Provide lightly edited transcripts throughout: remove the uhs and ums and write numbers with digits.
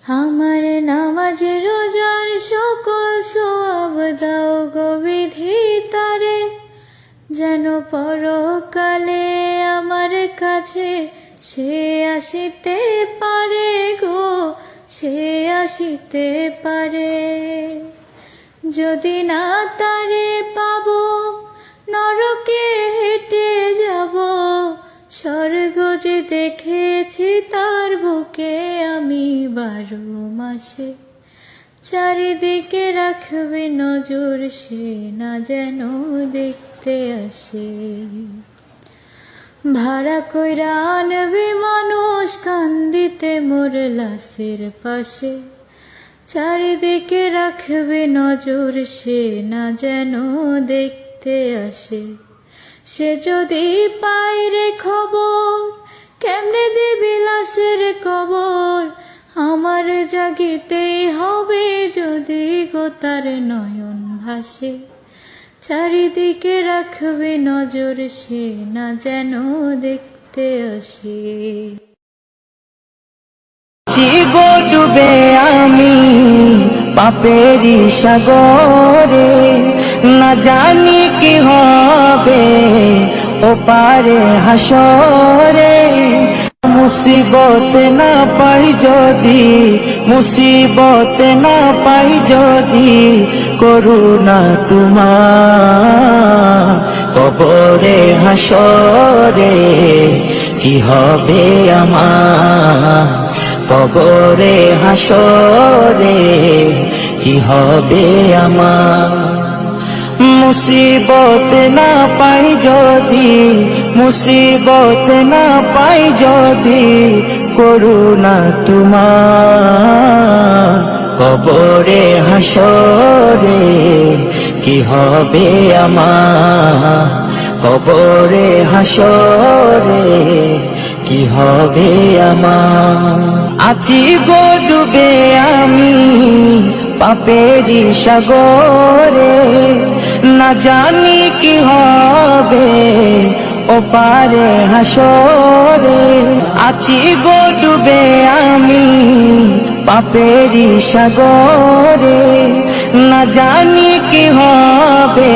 আমার নামাজ রোজার সকল সওয়াব দাও গো বিধাতারে, যেন পরকালে আমার কাছে সে আসিতে পারে গো, সে আসিতে পারে। যদি না তারে পাবো নরকে হেঁটে যাব, স্বর্গ যে দেখেছি তার বুকে আমি 12 মাসে। চারিদিকে রাখবে নজর, সে না যেন দেখতে আসে। ভাড়া কইরা আনবে মানুষ কান্দিতে মোর লাশের পাশে। চারিদিকে রাখবে নজর, সে না যেন দেখতে আসে। সে যদি পায় রে খবর, কেমনে দিবি লাশের কবর। আমার জাগিতেই হবে যদি গো তার নয়ন ভাসে। চারিদিকে রাখবে নজর, সে না যেন দেখতে আসে। গো ডুবে আমি পাপেরি সাগরে, না জানি কি হবে ও পারে হাসরে। মুসিবত না পাই যদি, মুসিবত না পাই যদি, করুণা তোমার কবরে হাসরে। কি হবে আমার কবরে হাসরে, কি হবে আমার। মুসিবত না পাই যদি, মুসিবত না পাই যদি, করুণা তোমার কবরে হাসরে। কি হবে আমার কবরে হাসরে, কি হবে আমার। আছি গো ডুবে আমি পাপেরি সাগরে, না জানি কি হবে ও পারে হাসরে। আছি গো ডুবে আমি পাপেরি সাগরে, না জানি কি হবে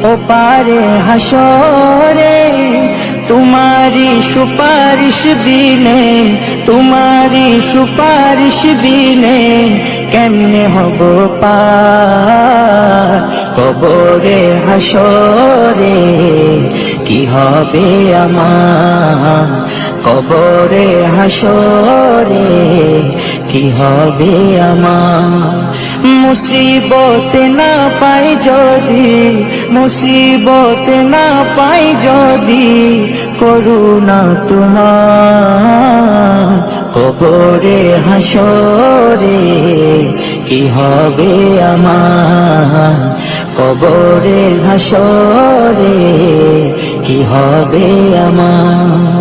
ও পারে হাসরে। তোমারি সুপারিশ বিনে, তোমারি সুপারিশ বিনে, কেমনে হব পার কবরে হাসরে। কি হবে আমার কবরে হাসরে, কি হবে আমার। মুসিবত না পাই যদি, মুসিবত না পাই যদি, করুণা তোমার কবরে হাসরে। কি হবে আমার কবরে হাসরে, কি হবে আমার।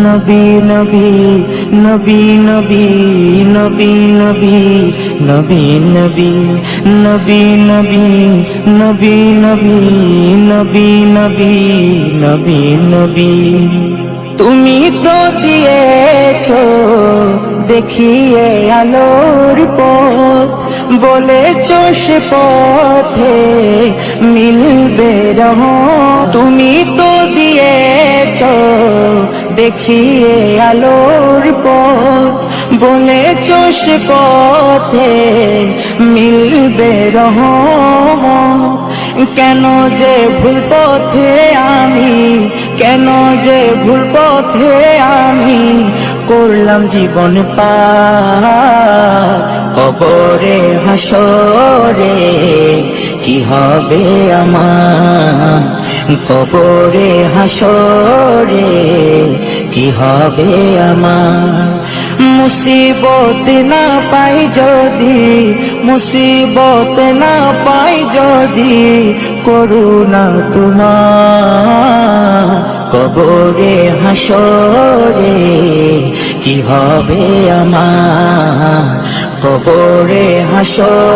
নবী নবী নবী নবী নবী নবী নবী নবী নবী নবী নবী নবী নবী নবী নবী নবী। তুমি তো দিয়েছো দেখিয়ে আলোর পথ, বলেছো সে পথে মিলবে রহমত। তুমি তো দিয়েছো দেখিয়ে আলোর পথ, বলেছো সে পথে মিলবে রহমত। কেন যে ভুল পথে আমি, কেন যে ভুল পথে আমি, করলাম জীবন পার কবরে হাসরে। কি হবে আমার কবরে হাসরে, কি হবে আমার। মুসিবত না পাই যদি, মুসিবত না পাই যদি, করুণা তোমার কবরে হাসরে। কি হবে আমার কবরে হাসরে।